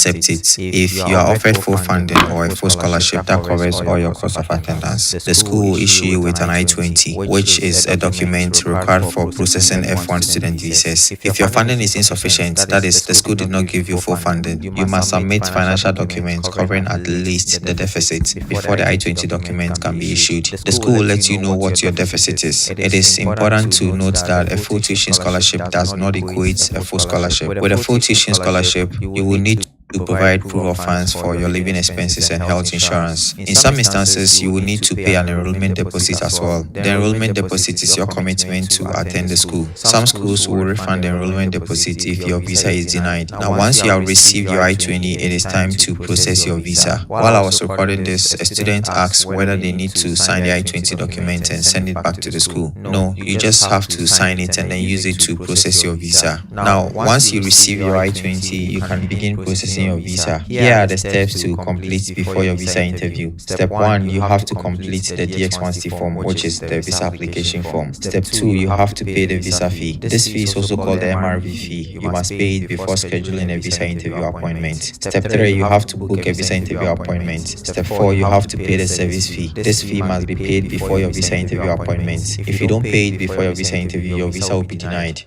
accept it. If you are offered full funding or a full scholarship that covers all your cost of attendance, the school will issue you with an I-20, which is a document required for processing F-1 student visas. If your funding is insufficient, that is, the school did not give you full funding, you must submit financial documents covering at least the deficit before the I-20 document can be issued. The school will let you know what your deficit is. It is important to note that a full tuition scholarship does not equate a full scholarship. With a full tuition scholarship, you will need to provide proof of funds for your living expenses and health insurance. In some instances, you will need to pay an enrollment deposit as well. The enrollment deposit is your commitment to attend the school. Some schools will refund the enrollment deposit if your visa is denied. Now, once you have received your I-20, it is time to process your visa. While I was recording this, a student asked whether they need to sign the I-20 document and send it back to the school. No, you just have to sign it and then use it to process your visa. Now, once you receive your I-20, you can begin processing your visa. Here are the steps to complete before your visa interview. Step 1, you have to complete the DX1C form, which is the visa application form. Step 2, you have to pay the visa fee. This fee is also called the MRV fee. You must pay it before scheduling a visa interview appointment. Step 3, you have to book a visa interview appointment. Step 4, you have to pay the service fee. This fee must be paid before your visa interview appointment. If you don't pay it before your visa interview, your visa will be denied.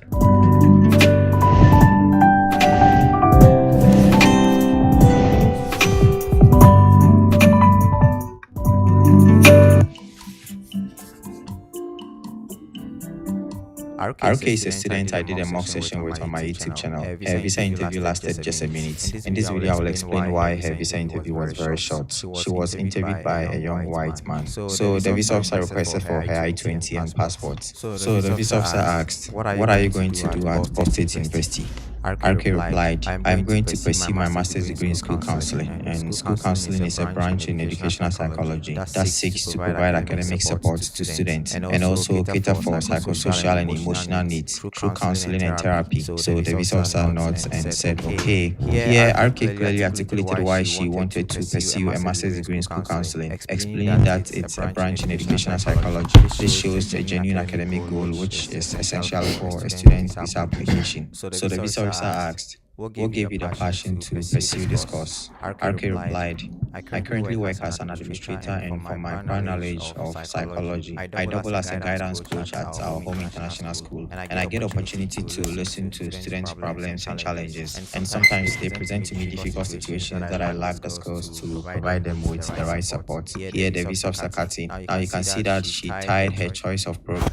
RK is a student I did a mock session with on my YouTube channel. Her visa interview lasted just a minute. In this video, I will explain why her visa interview was very short. She was interviewed by a young white man. So the visa officer requested for her I-20 and passport. So the visa officer asked, "What are you going to do at Port State University?" RK replied, "I'm going to pursue my master's degree in school counseling, and school counseling is a branch in educational psychology that seeks to provide academic support to students and also cater for psychosocial and emotional needs through counseling and therapy." So the visa officer nods and said, "Okay." Here, RK clearly articulated why she wanted to pursue a master's degree in school counseling, explaining that it's a branch in educational psychology. This shows a genuine academic goal, which is essential for a student's visa application. So the visa officer asked, "What gave you the passion to pursue this course?" RK replied, "I currently work as an administrator, and for my prior knowledge of psychology, I double as a guidance coach at our home international school, and I get opportunity to listen to students' problems and challenges, and sometimes they present to me difficult situations that I lack the skills to provide them with the right support." Here the visa officer cut in. Now you can see that she tied her choice of program.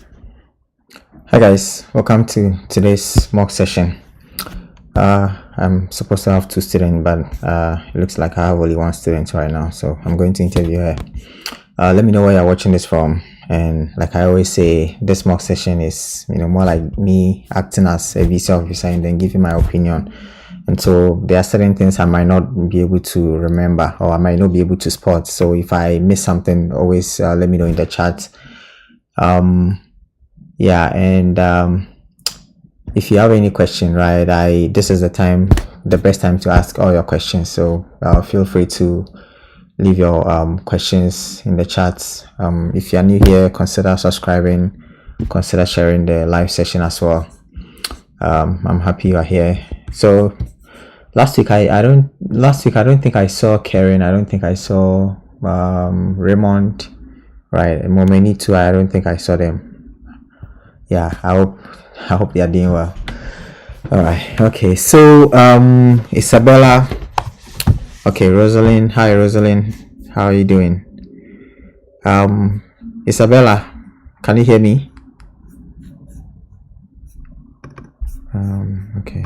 Hi guys, welcome to today's mock session. I'm supposed to have 2 students, but it looks like I have only 1 student right now, so I'm going to interview her. Let me know where you're watching this from, and like I always say, this mock session is more like me acting as a visa officer and then giving my opinion. And so there are certain things I might not be able to remember, or I might not be able to spot. So if I miss something, always let me know in the chat. If you have any question, right, this is the best time to ask all your questions. So feel free to leave your questions in the chat. If you are new here, consider subscribing, consider sharing the live session as well. I'm happy you are here. So last week I don't think I saw Karen. I don't think I saw Raymond, right? Momeni too. I don't think I saw them. Yeah, I hope they are doing well. All right. Okay. So Isabella. Okay, Rosalind. Hi, Rosalind. How are you doing? Isabella, can you hear me? Okay.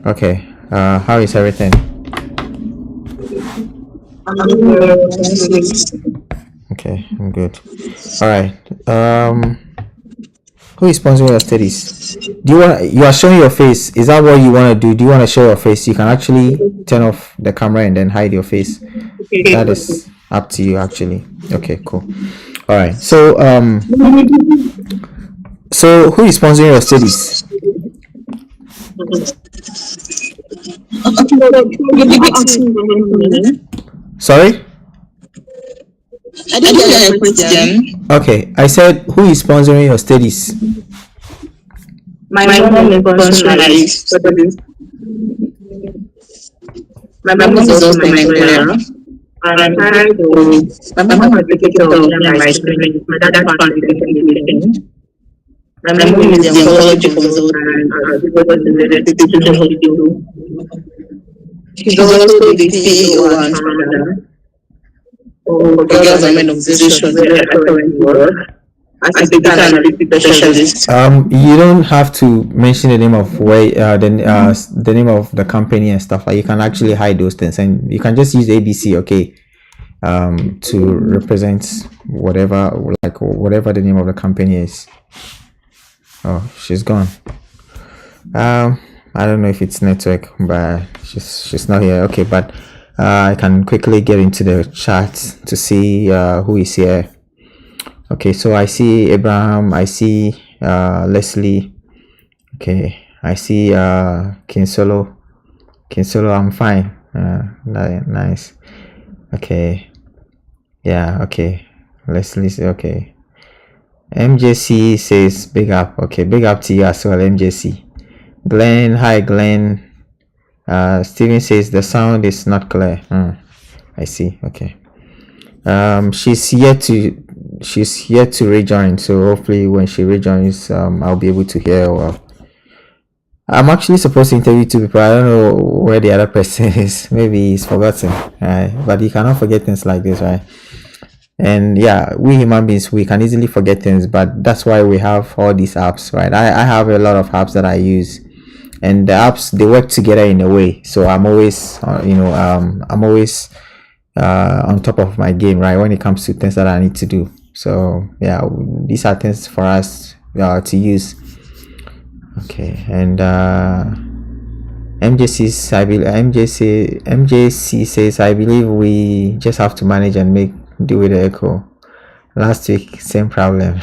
Okay. How is everything? Okay, I'm good. All right. Who is sponsoring your studies? You are showing your face? Is that what you want to do? Do you want to show your face? You can actually turn off the camera and then hide your face. That is up to you, actually. Okay, cool. All right. So who is sponsoring your studies? Sorry? I didn't get a question. Okay, I said, who is sponsoring your studies? My mom is sponsoring my studies. My mom is also my employer. I'm trying to. My mom has taken care of me and my siblings. My dad found education. My mom is the oncology consultant at the teaching hospital. She's also the CEO and founder of Girls and Men Organization, where I currently work as a data analytics specialist. You don't have to mention the name of where the name of the company and stuff. Like, you can actually hide those things, and you can just use ABC, okay, to represent whatever the name of the company is. Oh, she's gone. I don't know if it's network, but she's not here. Okay, but I can quickly get into the chat to see who is here. Okay, so I see Abraham, I see Leslie, okay, I see Kinsolo, I'm fine. Nice. Okay, yeah, okay, Leslie's okay. MJC says big up. Okay, big up to you as well, MJC. Glenn, hi Glenn. Steven says the sound is not clear. I see. Okay. She's yet to rejoin, so hopefully when she rejoins, I'll be able to hear her well. I'm actually supposed to interview two people. I don't know where the other person is. Maybe he's forgotten. But you cannot forget things like this, right? And yeah, we human beings, we can easily forget things, but that's why we have all these apps, right? I have a lot of apps that I use, and the apps, they work together in a way. So I'm always I'm always on top of my game, right, when it comes to things that I need to do. So yeah, these are things for us to use. Okay, and MJC says, I believe we just have to manage and do with the echo. Last week, same problem.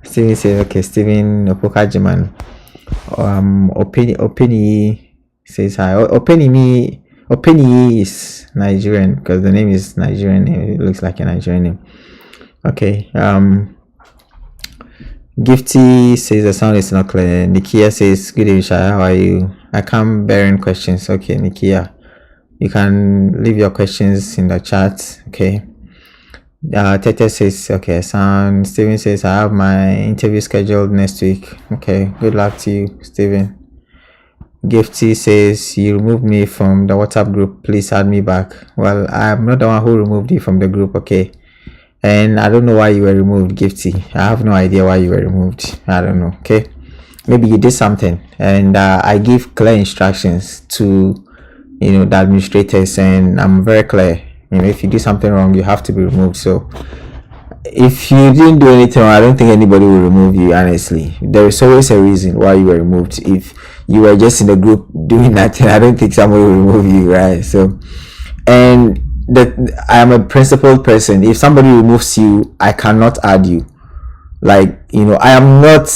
Steven says, okay, Steven Opokajiman. Openi says hi. Openi is Nigerian because the name is Nigerian. It looks like a Nigerian name. Okay. Gifty says the sound is not clear. Nikia says, good evening, Shai. How are you? I can't bear in questions. Okay, Nikia, you can leave your questions in the chat. Okay. Tete says, okay, sound. Steven says, I have my interview scheduled next week. Okay, good luck to you, Steven. Gifty says, you removed me from the WhatsApp group. Please add me back. Well, I'm not the one who removed you from the group, okay? And I don't know why you were removed, Gifty. I have no idea why you were removed. I don't know, okay? Maybe you did something. And I give clear instructions to, the administrators, and I'm very clear. If you do something wrong, you have to be removed. So if you didn't do anything wrong, I don't think anybody will remove you, honestly. There is always a reason why you were removed. If you were just in the group doing nothing, I don't think somebody will remove you, right? So, and I am a principled person. If somebody removes you, I cannot add you. Like, I am not.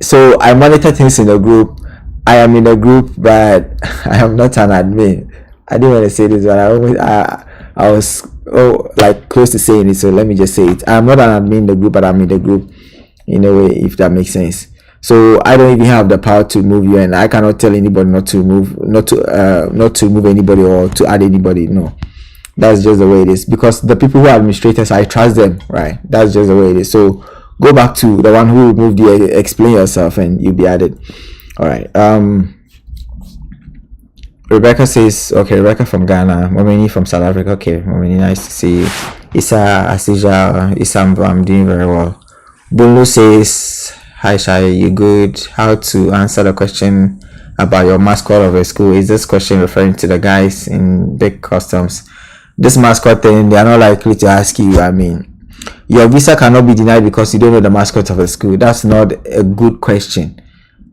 So I monitor things in the group. I am in a group, but I am not an admin. I didn't want to say this, but I was close to saying it, so let me just say it. I'm not an admin in the group, but I'm in the group in a way, if that makes sense. So I don't even have the power to move you, and I cannot tell anybody not to move anybody or to add anybody. No, that's just the way it is. Because the people who are administrators, I trust them, right? That's just the way it is. So go back to the one who removed you, explain yourself, and you'll be added. All right. Rebecca says, okay, Rebecca from Ghana, Momini from South Africa. Okay, Momini, nice to see you. Isa Asija, Isambo, I'm doing very well. Bulu says, hi Shai, you good? How to answer the question about your mascot of a school? Is this question referring to the guys in big customs? This mascot thing, they are not likely to ask you. I mean, your visa cannot be denied because you don't know the mascot of a school. That's not a good question,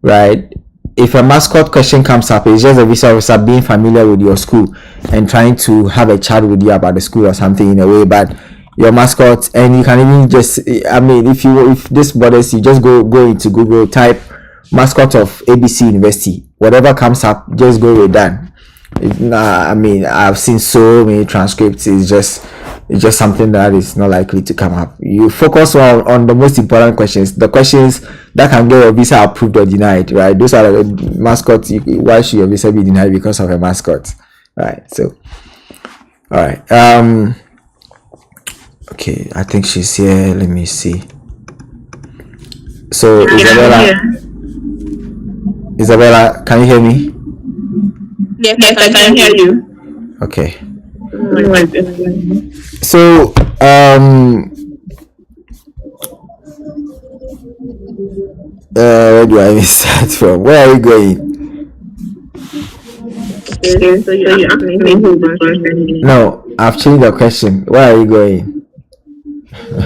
right? If a mascot question comes up, it's just a visa officer being familiar with your school and trying to have a chat with you about the school or something in a way. But your mascot, and you can even just, if this bothers you, just go into Google, type mascot of ABC University. Whatever comes up, just go with that. I've seen so many transcripts. It's just something that is not likely to come up. You focus on the most important questions, the questions that can get your visa approved or denied, right? Those are the mascots. Why should your visa be denied because of a mascot? Right. So, all right. Okay, I think she's here. Let me see. So, Isabella, can you hear me? Yes, I can hear you. Okay. Mm. So, where do I even start from? Where are we going? Okay, so you asked me who the person. No, I've changed the question. Where are you going?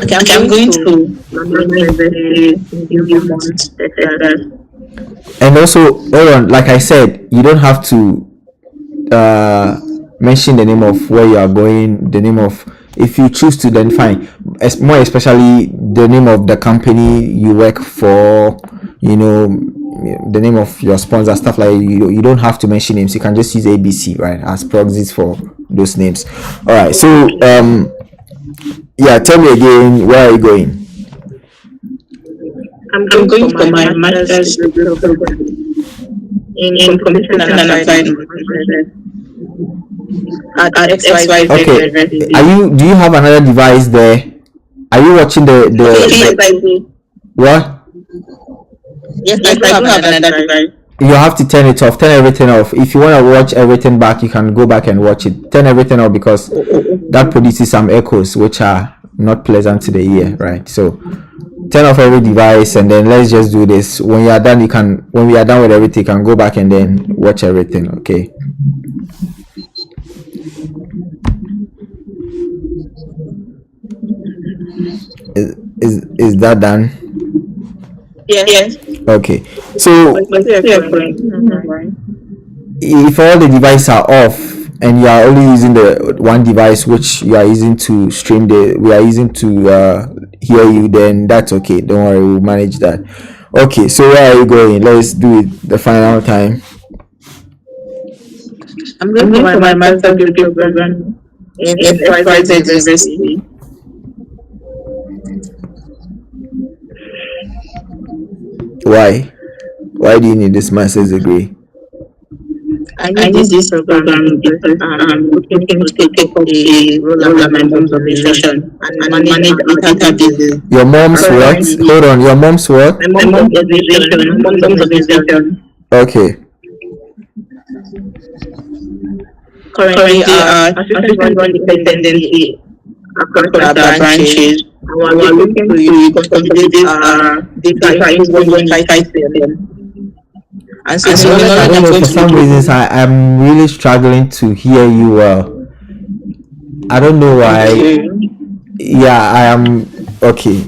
Okay, I'm going to London University in Vermont, Texas. And also, hold on. Like I said, you don't have to mention the name of where you are going. The name of, if you choose to, then fine. More especially the name of the company you work for. You know, the name of your sponsor, stuff like you don't have to mention names. You can just use ABC, right, as proxies for those names. All right. So yeah, tell me again, where are you going? I'm going for my master's degree program in computation and applied mathematics at XYZ Okay. University. Do you have another device there? Are you watching the Yes, I do. what? Yes, I do have another device. You have to turn it off. Turn everything off. If you want to watch everything back, you can go back and watch it. Turn everything off, because that produces some echoes which are not pleasant to the ear, right? So turn off every device, and then let's just do this. When you are done, when we are done with everything, you can go back and then watch everything. Okay. Is that done? Yes. Okay. So if all the devices are off and you are only using the one device which you are using to stream we are using to hear you, then that's okay. Don't worry, we'll manage that. Okay, so where are you going? Let's do it the final time. I'm going for my master's degree program in F-1 University. Why do you need this master's degree? I need this program because I'm looking to take up a role at my mom's organization and manage her business. Your mom's what? Hold on, your mom's what? My mom's organization. Okay. Currently, assistant run dependency across our branches. And we're looking to consolidate our data into one unified system. And so I don't know, for some reasons I'm really struggling to hear you well. I don't know why. Yeah, I am. Okay.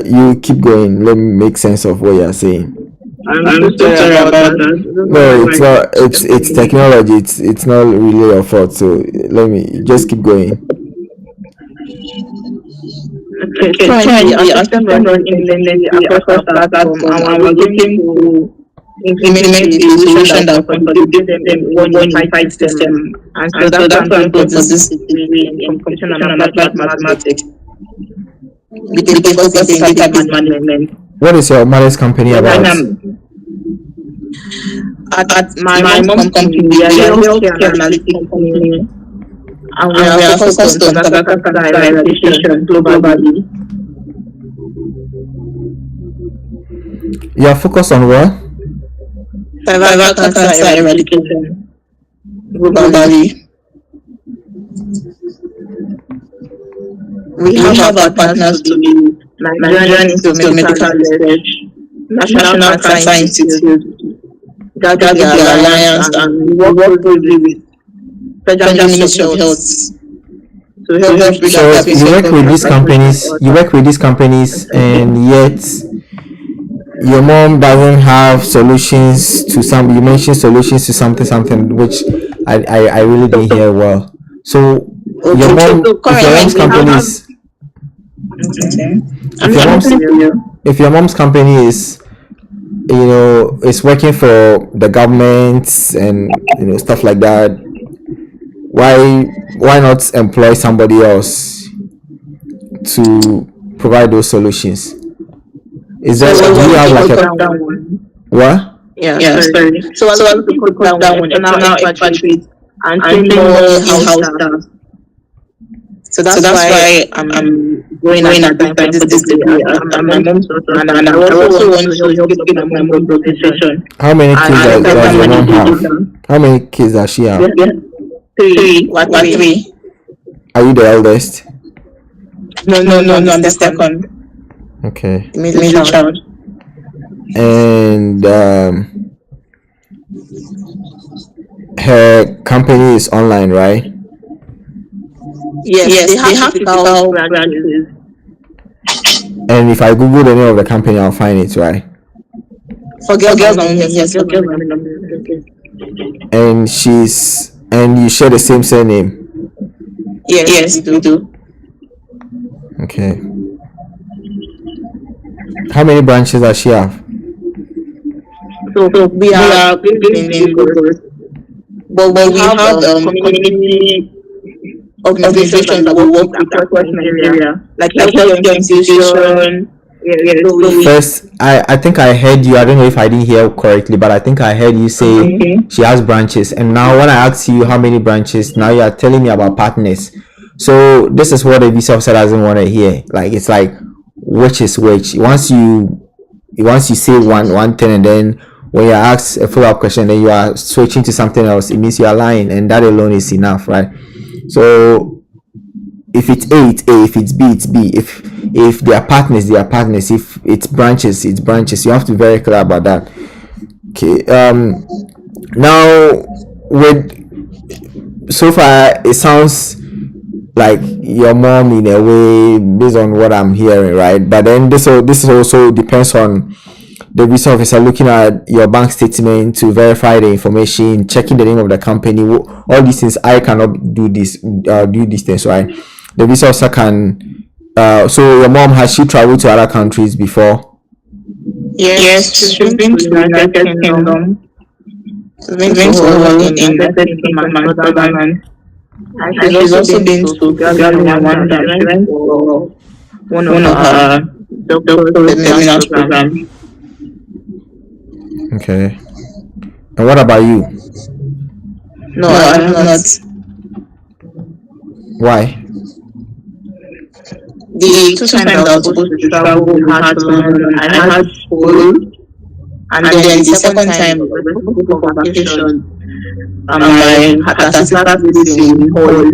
You keep going. Let me make sense of what you're saying. I'm so sorry about that. No, it's not. It's technology. It's not really your fault. So let me just keep going. Okay, currently, our system run independently across our platform, and we're looking to implement a solution that will consolidate them in one unified system. And so that's why I'm going for this degree in computation and applied mathematics with a focus in database management. What is your mother's company about? At my mom's company, we are a healthcare analytics company, and we are focused on data eradication globally. You are focused on what? Survival cancer eradication globally. We have our partners to be Nigerian Institute of Medical Research, National Cancer Institute, Gathering Alliance, and we work closely with Federal Ministry of Health to help bridge So our you work with these companies. You work with these companies, and yet your mom doesn't have solutions to some. You mentioned solutions to something which I really didn't hear well. So your mom, if your mom's company is, is working for the government and stuff like that, why not employ somebody else to provide those solutions? Is that, do you have like a what? Yeah, sorry. So I want to put down one external expatriate and train more in-house staff. So that's why I'm going at this time for this degree. I'm my mom's daughter, and I also want to help get my mom's position. How many kids does your mom have? How many kids does she have? Yeah. Three. What three? Are you the eldest? No, I'm the second. Okay. Middle child. And her company is online, right? Yes, they have physical branches. And if I Google the name of the company, I'll find it, right? For girls only, yes, for girls only. And you share the same surname? Yes, we do. Okay. How many branches does she have? So we are in Lagos, but we have community organizations that we work with across Nigeria, like healthcare institution. First, I think I heard you. I don't know if I didn't hear correctly, but I think I heard you say she has branches. And now when I ask you how many branches, now you are telling me about partners. So this is what a visa officer doesn't want to hear. Like, it's like, which is which? Once you say one thing, and then when you ask a follow-up question, then you are switching to something else, it means you are lying, and that alone is enough, right? So if it's A, it's A. If it's B, it's B. If they are partners, they are partners. If it's branches, it's branches. You have to be very clear about that. Okay. Now, so far it sounds like your mom in a way, based on what I'm hearing, right? But then this also depends on the visa officer looking at your bank statement to verify the information, checking the name of the company, all these things. I cannot do these things, right? The visa officer can. So your mom, has she traveled to other countries before? Yes, she's been to the United Kingdom. She's been to in United Kingdom and Netherlands. And she's also been to Rwanda. She went for one of her doctoral programs. Okay. And what about you? No, I have not. Why? The 2 times I was supposed to travel, I had school, and then the second time I was supposed to go for vacation. I had assisted in Hall,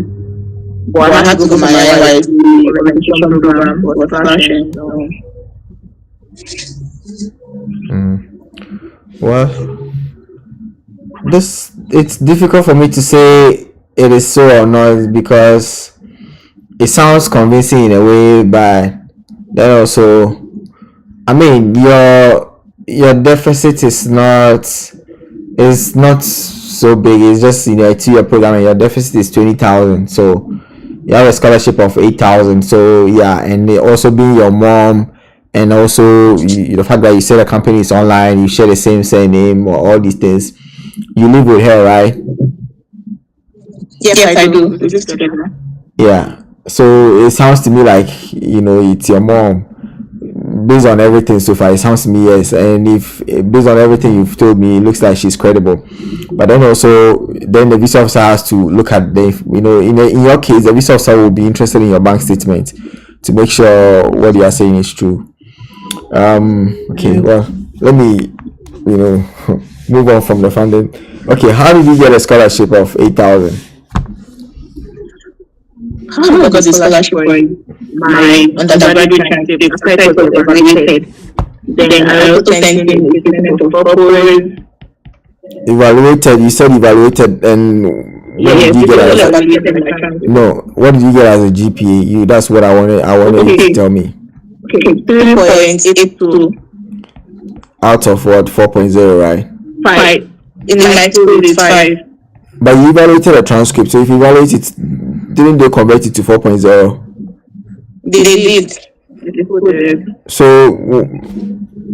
but I had to go for my NYC orientation program for flashing. Well, it's difficult for me to say it is so or not, because it sounds convincing in a way, but then also, I mean, your deficit is not so big. It's just a 2-year program, and your deficit is 20,000. So you have a scholarship of 8,000. So yeah, and also being your mom, and also the fact that you say the company is online, you share the same surname, or all these things. You live with her, right? Yes, I do. We live together. Yeah. So it sounds to me like it's your mom. Based on everything so far, it sounds to me yes. And if based on everything you've told me, it looks like she's credible. But then also, the visa officer has to look at in your case, the visa officer will be interested in your bank statement to make sure what you are saying is true. Okay. Well, let me move on from the funding. Okay, how did you get a scholarship of 8,000? How I got the scholarship for my undergraduate transcript after it was evaluated. Then I also sent in a statement of purpose. Evaluated? You said evaluated, and what did you get as what did you get as a GPA? That's what I wanted you to tell me. Okay, 3.82. Out of what? 4.0, right? 5. In my school it's 5. But you evaluated a transcript, so if you evaluate it, didn't they convert it to 4.0? They did. So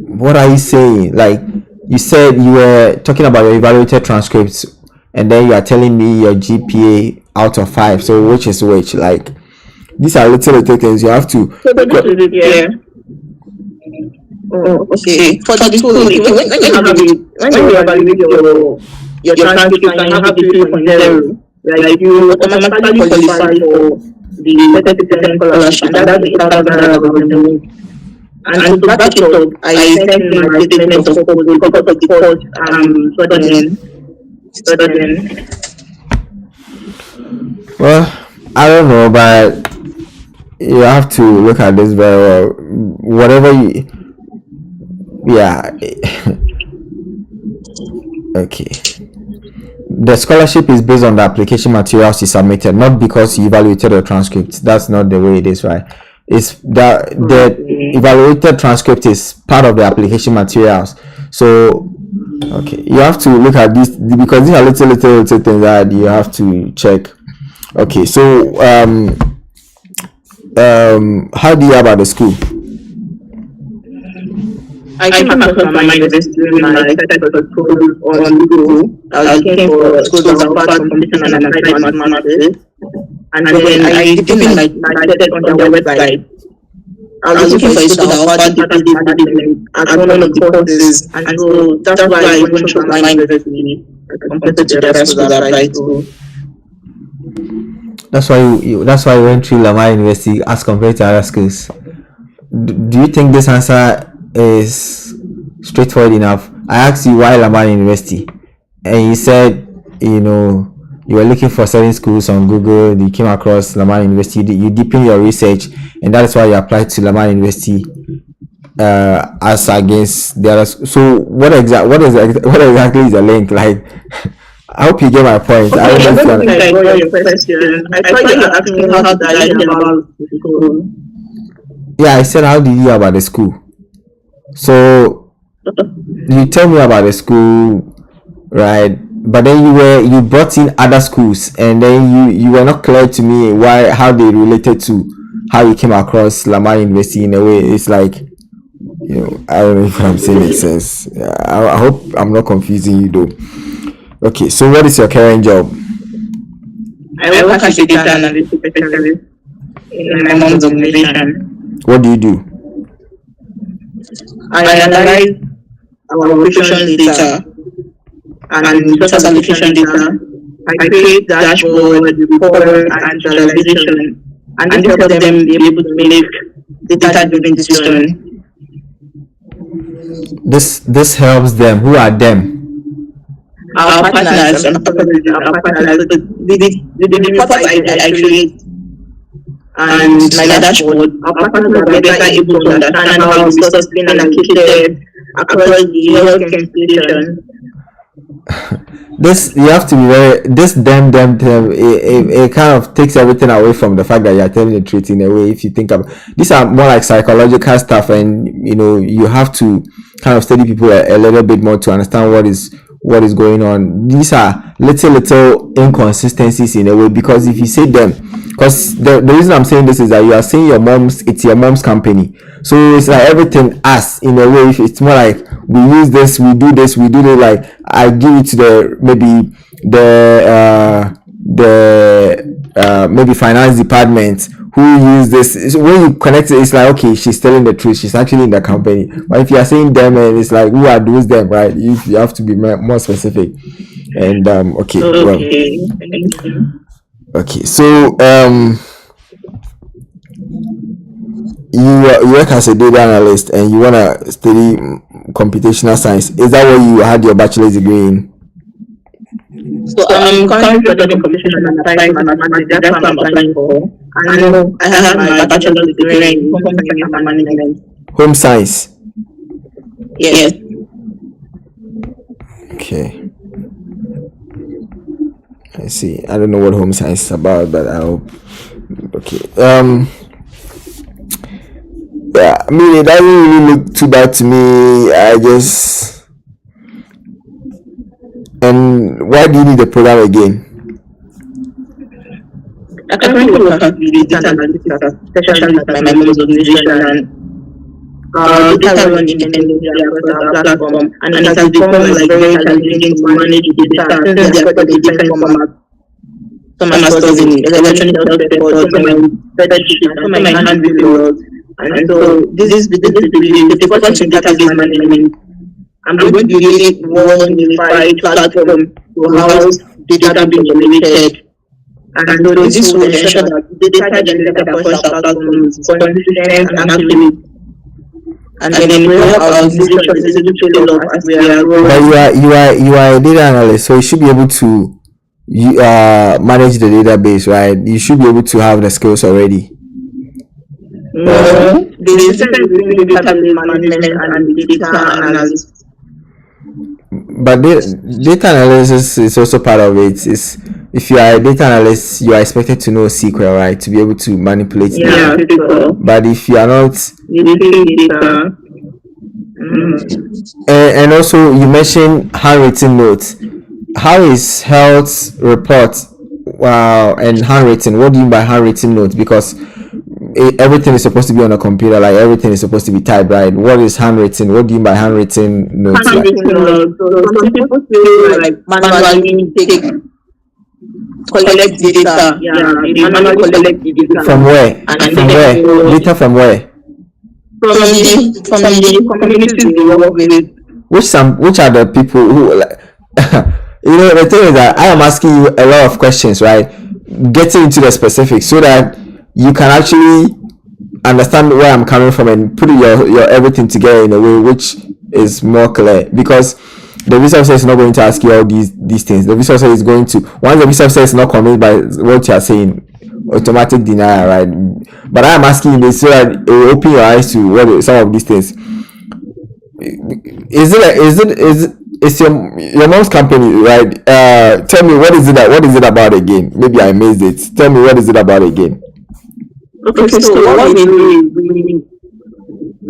what are you saying? Like, you said you were talking about your evaluated transcripts, and then you are telling me your GPA out of 5. So which is which? Like, these are little things you have to. So yeah. Oh, okay. For the school, when you evaluate your transcript and you have a 3.0, like you automatically qualify for the 30% scholarship, and that's the 8,000 government. And to back it up, I sent in my statement of purpose because of the course studying. Well, I don't know, but you have to look at this very well. Whatever you, yeah. Okay. The scholarship is based on the application materials you submitted, not because you evaluated your transcript. That's not the way it is, right? It's the evaluated transcript is part of the application materials. So, okay, you have to look at this because these are little things that you have to check. Okay, so how do you hear about the school? I came across my university during my search for schools on Google. I was looking for schools that offer competition and applied mathematics. And then I deepened my search on their website. I was looking for a school that offered degree management as one of the courses. And so that's why I went to my university compared to the other schools that I applied to. That's why you went through Lamar University as compared to other schools. Do you think this answer is straightforward enough? I asked you why Lamar University, and you said you were looking for certain schools on Google. You came across Lamar University. You deepened your research, and that is why you applied to Lamar University as against the other. So what exactly is the link? Like, I hope you get my point. Okay, I don't think I got your question. I thought you were asking how did I hear about the school. Yeah, I said how did you hear about the school? So you tell me about the school, right? But then you brought in other schools, and then you were not clear to me how they related to how you came across Lamar University. In a way, it's like, I don't know if I'm saying makes sense. I hope I'm not confusing you though. Okay, so what is your current job? I work as a data analyst specialist in my mom's organization. What do you do? I analyze our operations data and resource allocation data. I create dashboards, reports, and visualization, and this helps them be able to make data-driven decisions. This helps them. Who are them? Our partners. The reports I create and my dashboard, our partners are better able to understand how resources being allocated across the healthcare institution. This you have to be them it kind of takes everything away from the fact that you are telling the truth in a way. If you think about these are more like psychological stuff, and you have to kind of study people a little bit more to understand what is going on. These are little inconsistencies in a way, because if you say them, because the reason I'm saying this is that you are saying it's your mom's company, so it's like everything us in a way. If it's more like we use this, we do this, like I give it to the maybe finance department who use this. So when you connect it, it's like, okay, she's telling the truth, she's actually in the company. But if you are saying them, and it's like, who are those them, right? If you have to be more specific. And okay. So you work as a data analyst and you want to study computational science. Is that what you had your bachelor's degree in? So I'm currently studying computational and applied mathematics. That's what I'm applying for. And I have my bachelor's degree in home science and management. Home science? Yes. Okay. I see. I don't know what home science is about, but I hope. Okay. Yeah, I mean, it doesn't really look too bad to me. I guess. And why do you need the program again? I currently work as the data analyst specialist at my mom's organization, and data run independently across our platform, and it has become like very challenging to manage the data since they are for the different formats. Some are stored in electronic health records, some are in spreadsheets, some are in handwritten logs. And so this the focus on database management. I'm going to create one unified platform to house the data being generated And so this will ensure that the data generated across our platform is consistent and accurate. And then we have our decision is able to scale up as we are growing. But you are a data analyst, so you should be able to manage the database, right? You should be able to have the skills already. No, the difference between database management and data analysis. But data analysis is also part of it. Is if you are a data analyst, you are expected to know SQL, right, to be able to manipulate data. But if you are not, data. And also you mentioned handwritten notes. How is health report and handwritten? What do you mean by handwritten notes? Because everything is supposed to be on a computer, like everything is supposed to be typed, right? What is handwritten? What do you mean by handwritten notes? Handwritten notes. So some people feel like manually collect data. They manually collect the data. From where? Data from where? From the communities they work with. Which are the people who like the thing is that I am asking you a lot of questions, right? Getting into the specifics so that you can actually understand where I'm coming from and put your everything together in a way which is more clear. Because the visa officer is not going to ask you all these things. The visa officer is going to, once the visa officer is not convinced by what you are saying, automatic denial, right? But I am asking you this so that it will open your eyes to some of these things. It's your mom's company, right? Tell me, what is it about again? Maybe I missed it. Tell me, what is it about again? Okay, so what we do is we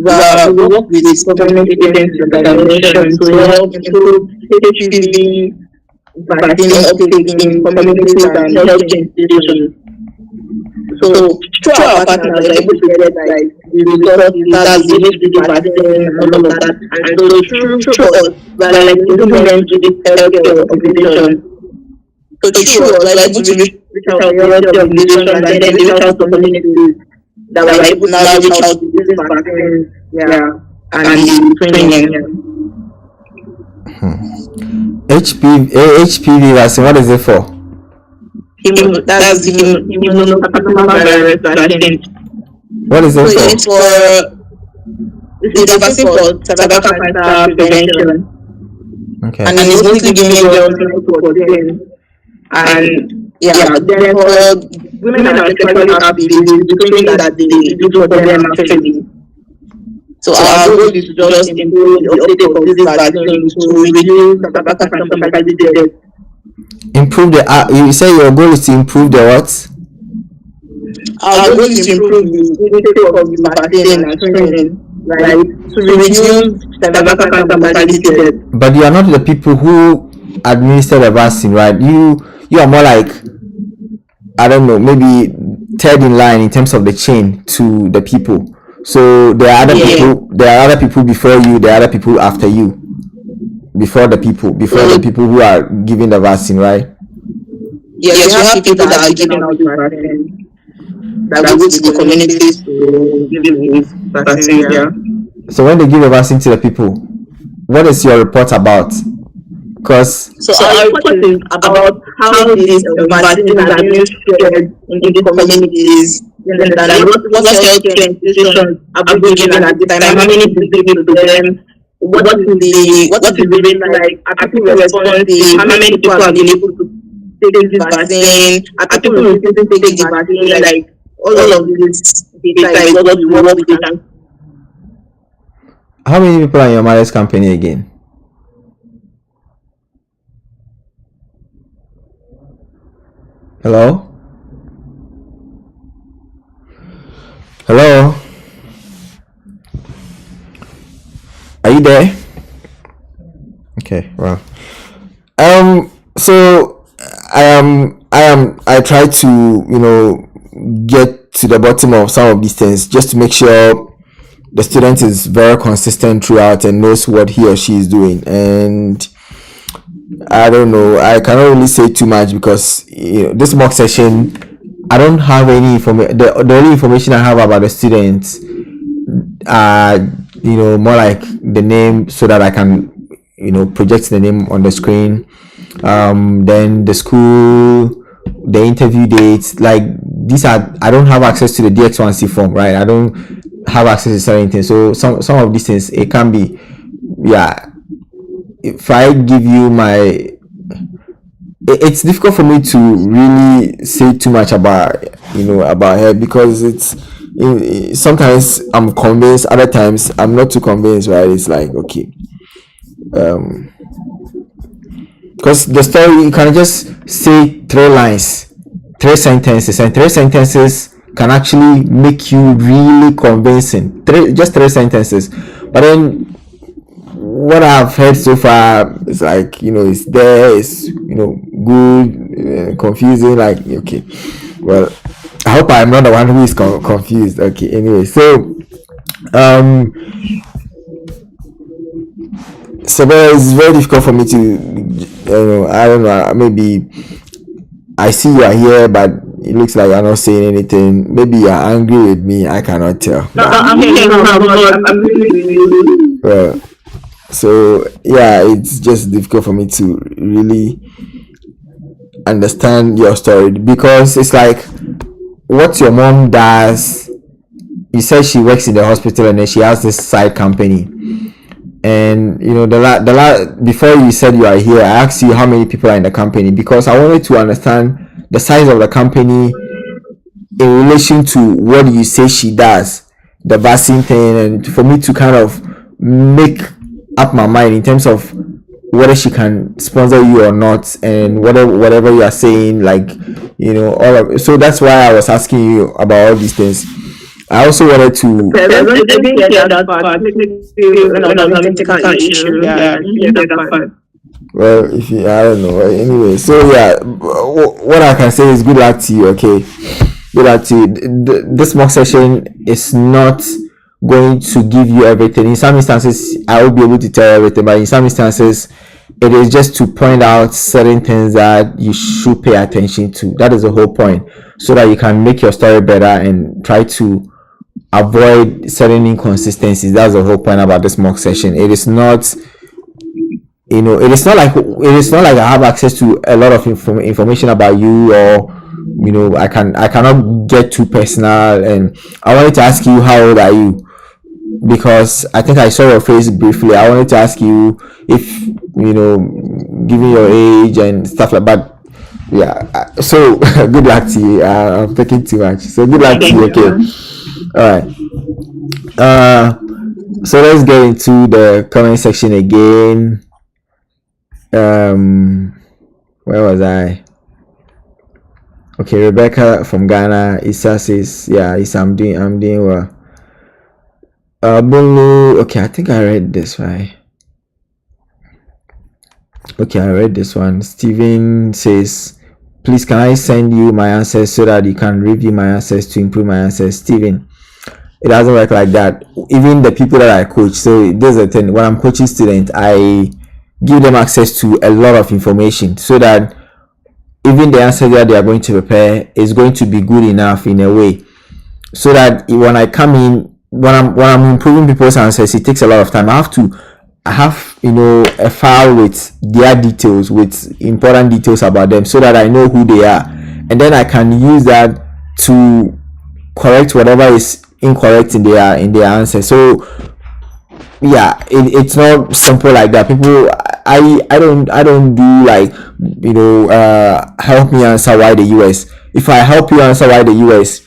work with government agencies and organizations to help improve HPV vaccine uptake in communities and health institutions. So through our partners, we're able to get like the resources, that's the HPV vaccine and all of that. And so through us, we're like implement to this healthcare organization. So through us, we're able to reach out to the healthcare organization and then reach out to communities that we're able to now reach out to this vaccine, and the training. HPV vaccine, what is it for? That's immunopapillomavirus vaccine. What is it for? It's a vaccine for cervical cancer prevention. Okay. And it's mostly given girls and then for women that are sexually active, it's the training that they do for them actually. So our goal is to just improve the uptake of this vaccine to reduce cervical cancer mortality death. Improve the you say your goal is to improve the what? Our goal is to improve the uptake of the vaccine and training, right? To reduce cervical cancer mortality death. But you are not the people who administer the vaccine, right? You are more like, I don't know, maybe third in line in terms of the chain to the people. So there are other people before you, there are other people after you. Before the people who are giving the vaccine, right? Yes, you have people that are giving out the vaccine, that go to the communities to give the vaccine. So when they give the vaccine to the people, what is your report about? So our report is about how this vaccine is administered in the communities, and what healthcare institutions are bringing at the time, how many people to them, what is the rate like, are people responsive, how many people have been able to take this vaccine, are people refusing to take the vaccine, like all of this data is what we work with. How many people are in your mother's company again? Hello? Are you there? Okay, well. So I try to, get to the bottom of some of these things just to make sure the student is very consistent throughout and knows what he or she is doing. And I don't know, I cannot really say too much because this mock session, I don't have any information. The only information I have about the students are more like the name, so that I can project the name on the screen, then the school, the interview dates, like these are, I don't have access to the DX1C form, right? I don't have access to certain things. So some of these things, it can be, yeah, if I give you my, it's difficult for me to really say too much about, about her, because sometimes I'm convinced, other times I'm not too convinced, right? It's like, okay, because the story, you can just say 3 lines, 3 sentences, and 3 sentences can actually make you really convincing. Just 3 sentences, but then what I've heard so far is like, it's there, it's good, confusing. Like, okay, well, I hope I'm not the one who is confused. Okay, anyway, so it's very difficult for me to, I don't know, maybe I see you are here, but it looks like you're not saying anything. Maybe you're angry with me. I cannot tell. No, I'm here. I'm really. Well, so yeah, it's just difficult for me to really understand your story, because it's like what your mom does. You said she works in the hospital and then she has this side company. And before you said you are here, I asked you how many people are in the company, because I wanted to understand the size of the company in relation to what you say she does, the vaccine thing, and for me to kind of make up my mind in terms of whether she can sponsor you or not, and whatever you are saying, like, all of. So that's why I was asking you about all these things. I also wanted to. Well, I don't know. Anyway, so yeah, what I can say is good luck to you. Okay, good luck to you. This mock session is not going to give you everything. In some instances, I will be able to tell everything, but in some instances, it is just to point out certain things that you should pay attention to. That is the whole point, so that you can make your story better and try to avoid certain inconsistencies. That's the whole point about this mock session. It is not, it is not like I have access to a lot of information about you, or I cannot get too personal. And I wanted to ask you, how old are you? Because I think I saw your face briefly. I wanted to ask you if, given your age and stuff like that. Yeah, so good luck to you. I'm talking too much, so good luck to you. Okay, all right. So let's get into the comment section again. Where was I? Okay, Rebecca from Ghana. Issa says, yeah, Issa, I'm doing well. Bulu, okay, I think I read this, right? Okay, I read this one. Steven says, please, can I send you my answers so that you can review my answers to improve my answers? Steven, it doesn't work like that. Even the people that I coach, so there's a thing, when I'm coaching students, I give them access to a lot of information, so that even the answer that they are going to prepare is going to be good enough in a way, so that when I come in, when I'm improving people's answers, it takes a lot of time. I have a file with their details, with important details about them, so that I know who they are, and then I can use that to correct whatever is incorrect in their answer. So yeah, it's not simple like that. People, I don't do like, help me answer why the US. If I help you answer why the US,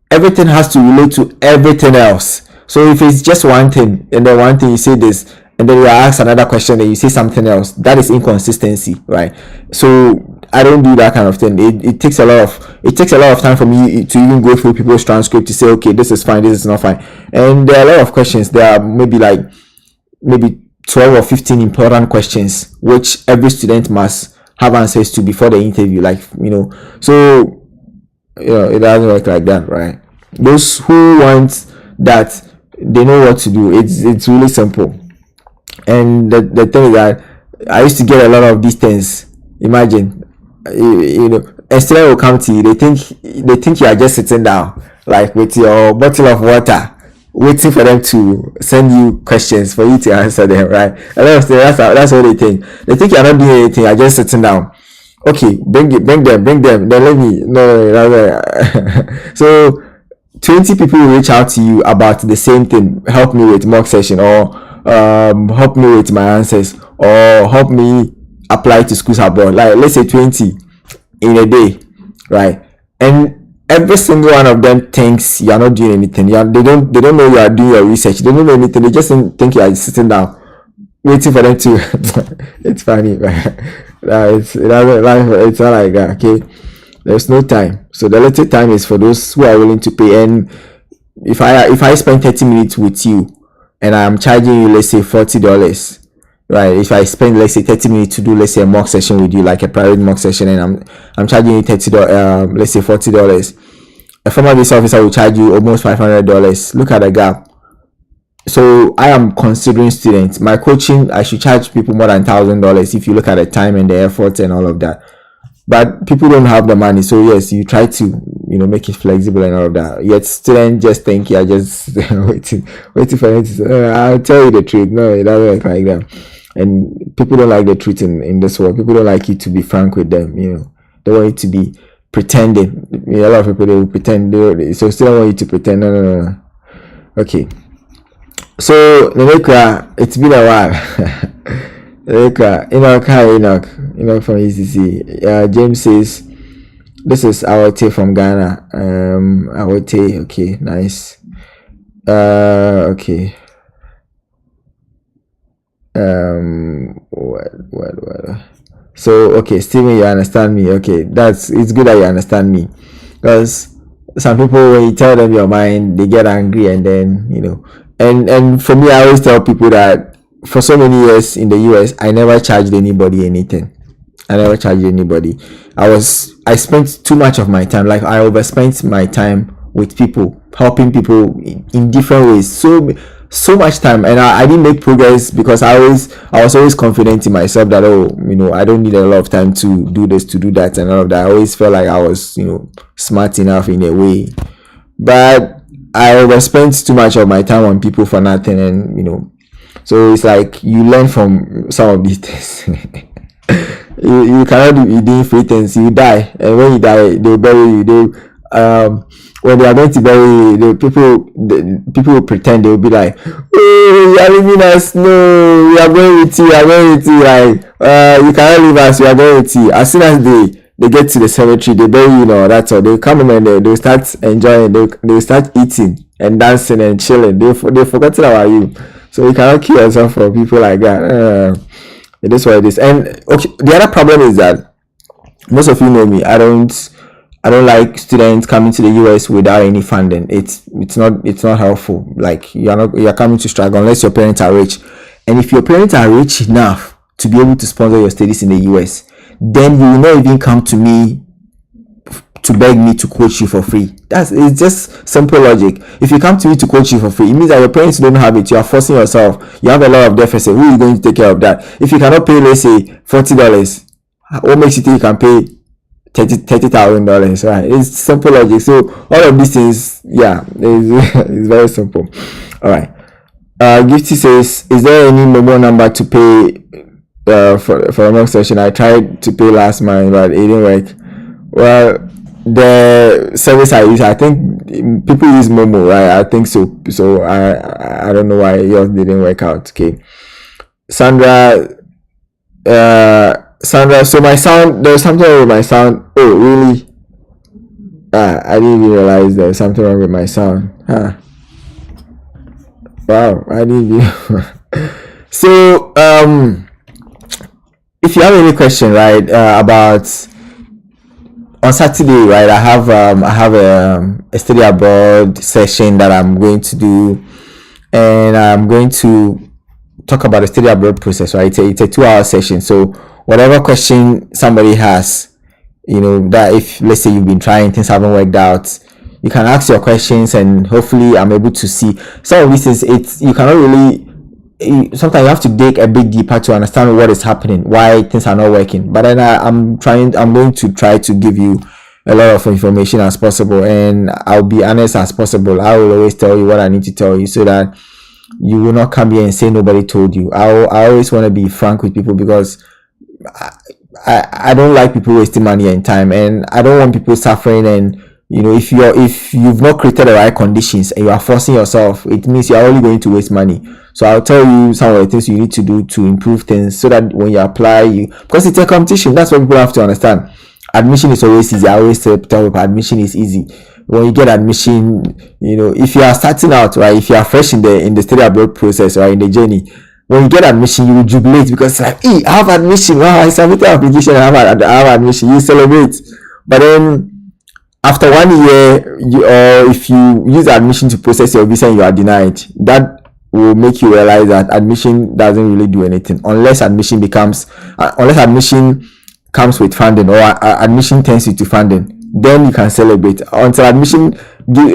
everything has to relate to everything else. So if it's just one thing, and then one thing you say this, and then you ask another question and you say something else, that is inconsistency, right? So I don't do that kind of thing. It takes a lot of time for me to even go through people's transcript to say, okay, this is fine, this is not fine. And there are a lot of questions. There are maybe 12 or 15 important questions which every student must have answers to before the interview. So it doesn't work like that, right? Those who want that, they know what to do. It's really simple. And the thing is that I used to get a lot of these things. Imagine, a student will come to you, they think you are just sitting down, like with your bottle of water, waiting for them to send you questions for you to answer them, right? A lot of students, that's what they think. They think you are not doing anything, you are just sitting down. Okay, bring them. Then let me no. So 20 people will reach out to you about the same thing. Help me with mock session, or help me with my answers, or help me apply to schools abroad. Like let's say 20 in a day, right? And every single one of them thinks you are not doing anything. They don't know you are doing your research. They don't know anything. They just think you are sitting down waiting for them to. It's funny, but it's not like that. Okay, there's no time. So the little time is for those who are willing to pay. And if I spend 30 minutes with you and I'm charging you, let's say $40, right? If I spend, let's say, 30 minutes to do, let's say, a mock session with you, like a private mock session, and I'm charging you $30, let's say $40, a former visa officer will charge you almost $500. Look at the gap. So I am considering students. My coaching, I should charge people more than $1,000 if you look at the time and the effort and all of that. But people don't have the money, so yes, you try to make it flexible and all of that. Yet students just think you're just waiting for them to say, I'll tell you the truth. No, it doesn't work like that. And people don't like the truth in this world. People don't like you to be frank with them. They want you to be pretending. A lot of people, they will pretend. So still want you to pretend. No. Okay. So Nemeka, it's been a while. Nemeka, Enoch from ECC. James says, this is Awote from Ghana. Awote, okay, nice. Okay. What? So okay, Steven, you understand me. Okay, it's good that you understand me, because some people, when you tell them your mind, they get angry, and then and for me, I always tell people that for so many years in the US, I never charged anybody anything. I never charged anybody. I spent too much of my time, like I overspent my time with people, helping people in different ways. So much time, and I didn't make progress because I was always confident in myself that I don't need a lot of time to do this, to do that, and all of that. I always felt like I was smart enough in a way, but I overspent too much of my time on people for nothing. And so it's like you learn from some of these things. you cannot be doing free things. You die, and when you die, they'll bury you. When they are going to bury you, people will pretend. They'll be like, "Oh, you are leaving us. No, we are going with you. Like, you cannot leave us. We are going with you." As soon as they get to the cemetery, they bury you. That's all. They come in and they'll start enjoying. They'll start eating and dancing and chilling. They've forgotten about you. So you cannot kill yourself for people like that. It is what it is. And okay, the other problem is that most of you know me. I don't like students coming to the US without any funding. It's not helpful. Like you're coming to struggle unless your parents are rich. And if your parents are rich enough to be able to sponsor your studies in the US, then you will not even come to me to beg me to coach you for free. It's just simple logic. If you come to me to coach you for free, it means that your parents don't have it. You are forcing yourself. You have a lot of deficit. Who is going to take care of that? If you cannot pay, let's say $40, what makes you think you can pay $30,000? Right? It's simple logic. So all of these things, it's very simple. All right. Gifty says, is there any mobile number to pay for a mock session? I tried to pay last month, but it didn't work. Well, the service I use, I think people use Momo, right? I think so. So I don't know why yours didn't work out. Okay, Sandra. So my sound, there's something wrong with my sound. Oh, really? I didn't even realize there was something wrong with my sound. Wow, I didn't even. So if you have any question, right, about on Saturday, right, I have a study abroad session that I'm going to do, and I'm going to talk about the study abroad process, right? It's a 2-hour session. So whatever question somebody has, that if let's say you've been trying, things haven't worked out, you can ask your questions, and hopefully I'm able to see some of these things. You cannot really. Sometimes you have to dig a bit deeper to understand what is happening, why things are not working. But then I'm going to try to give you a lot of information as possible, and I'll be honest as possible. I will always tell you what I need to tell you, so that you will not come here and say nobody told you. I always want to be frank with people, because I don't like people wasting money and time, and I don't want people suffering. And if you've not created the right conditions and you are forcing yourself, it means you are only going to waste money. So I'll tell you some of the things you need to do to improve things, so that when you apply, because it's a competition. That's what people have to understand. Admission is always easy. I always tell people admission is easy. When you get admission, if you are starting out, right, if you are fresh in the study abroad process, or in the journey, when you get admission, you will jubilate, because like, hey, I have admission. Wow, I submitted application, I have admission. You celebrate. But then after 1 year, or if you use admission to process your visa and you are denied, that will make you realize that admission doesn't really do anything, unless admission comes with funding, or admission turns you to funding. Then you can celebrate. Until admission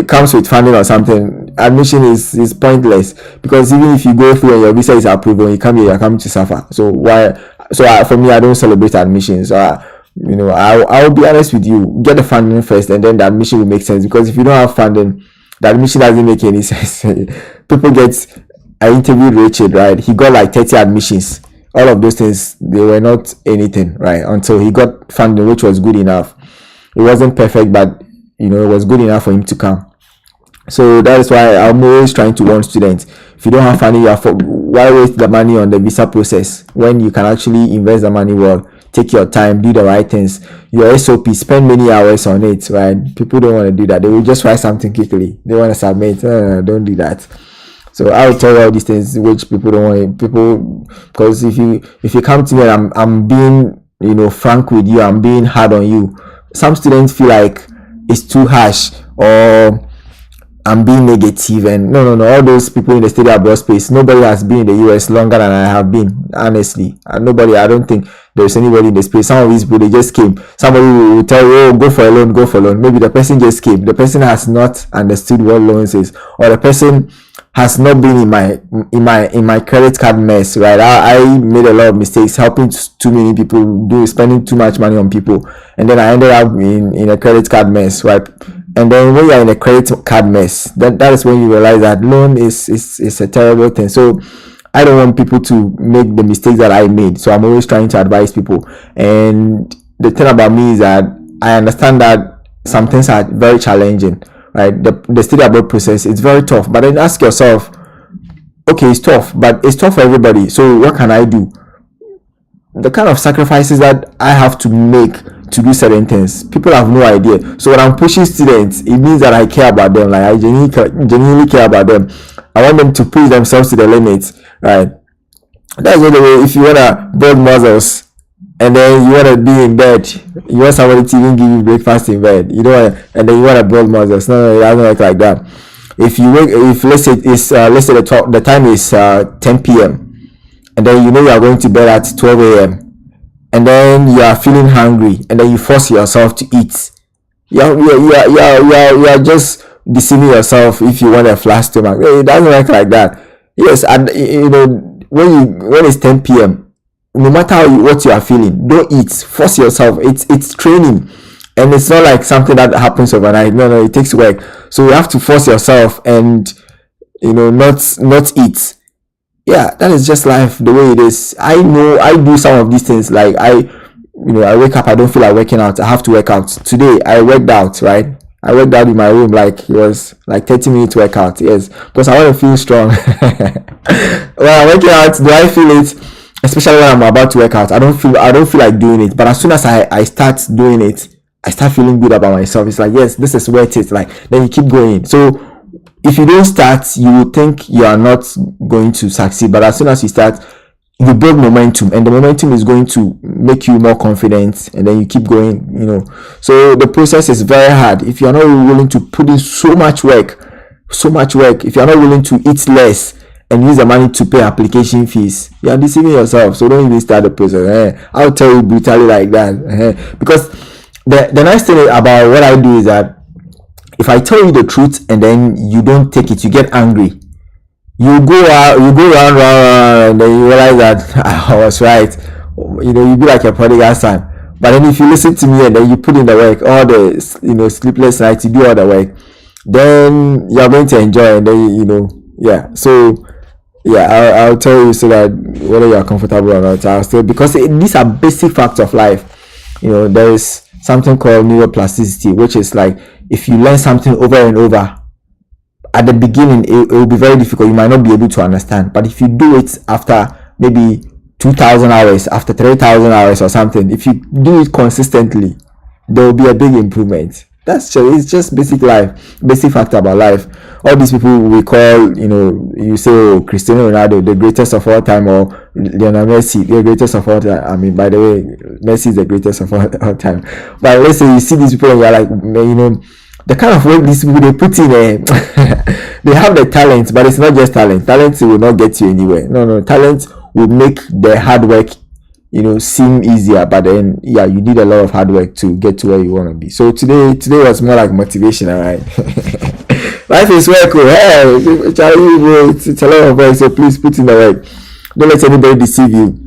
comes with funding or something, admission is pointless, because even if you go through and your visa is approved, when you come here, you're coming to suffer. So for me, I don't celebrate admissions. I'll be honest with you, get the funding first, and then the admission will make sense. Because if you don't have funding, the admission doesn't make any sense. I interviewed Richard, right? He got like 30 admissions. All of those things, they were not anything, right? Until he got funding, which was good enough. It wasn't perfect, but it was good enough for him to come. So that is why I'm always trying to warn students: if you don't have funding, why waste the money on the visa process when you can actually invest the money well? Take your time, do the right things. Your SOP, spend many hours on it, right? People don't want to do that. They will just write something quickly. They want to submit. Don't do that. So I will tell you all these things which people don't want. Because if you come to me and I'm being frank with you, I'm being hard on you, some students feel like it's too harsh, or I'm being negative. And no, all those people in the study abroad space, nobody has been in the US longer than I have been, honestly. And I don't think there's anybody in the space. Some of these people, they just came. Somebody will tell you, oh, go for a loan. Maybe the person just came. The person has not understood what loans is, or the person has not been in my credit card mess, right? I made a lot of mistakes, helping too many people, spending too much money on people, and then I ended up in a credit card mess, right? And then when you're in a credit card mess, that is when you realize that loan is a terrible thing. So I don't want people to make the mistakes that I made. So I'm always trying to advise people. And the thing about me is that I understand that some things are very challenging, right? The study abroad process, it's very tough. But then ask yourself, okay, it's tough, but it's tough for everybody. So what can I do? The kind of sacrifices that I have to make to do certain things, people have no idea. So when I'm pushing students, it means that I care about them. Like I genuinely care about them. I want them to push themselves to the limit, right? That's the way. If you wanna build muscles and then you wanna be in bed, you want somebody to even give you breakfast in bed, and then you wanna build muscles. No, it doesn't work like that. If let's say the time is 10 p.m. and then you are going to bed at 12 a.m. and then you are feeling hungry, and then you force yourself to eat. You are just deceiving yourself if you want a flat stomach. It doesn't work like that. Yes, and when it's 10 p.m., no matter what you are feeling, don't eat. Force yourself. It's training, and it's not like something that happens overnight. No, it takes work. So you have to force yourself and not eat. Yeah, that is just life the way it is. I know I do some of these things. Like I wake up, I don't feel like working out. I have to work out. Today I worked out, right? I worked out in my room, like it was like 30 minutes workout. Yes, because I want to feel strong. When I'm working out, do I feel it? Especially when I'm about to work out, I don't feel like doing it. But as soon as I start doing it, I start feeling good about myself. It's like, yes, this is worth it. Like then you keep going. So if you don't start, you will think you are not going to succeed. But as soon as you start, you build momentum, and the momentum is going to make you more confident, and then you keep going. So the process is very hard. If you're not willing to put in so much work, if you're not willing to eat less and use the money to pay application fees, you are deceiving yourself. So don't even start the process. I'll tell you brutally like that. Because the nice thing about what I do is that if I tell you the truth and then you don't take it, you get angry. You go round, and then you realize that I was right. You be like a prodigal son. But then if you listen to me and then you put in the work, all the sleepless nights, you do all the work, then you're going to enjoy. And then yeah. So Yeah, I'll tell you so that whether you are comfortable or not, I'll still, because these are basic facts of life. There is something called neuroplasticity, which is like if you learn something over and over, at the beginning it will be very difficult. You might not be able to understand, but if you do it after maybe 2,000 hours, after 3,000 hours or something, if you do it consistently, there will be a big improvement. It's just basic life, basic fact about life. All these people we call, you say, oh, Cristiano Ronaldo, the greatest of all time, or Lionel Messi, the greatest of all time. I mean, by the way, Messi is the greatest of all time. But let's say you see these people and you're like, the kind of work these people they put in, they have the talent, but it's not just talent. Talent will not get you anywhere. No, talent will make the hard work seem easier, but then you need a lot of hard work to get to where you want to be. So today was more like motivation. All right. Life is work. Hey, Charlie, it's a lot of work, so please put in the work. Don't let anybody deceive you.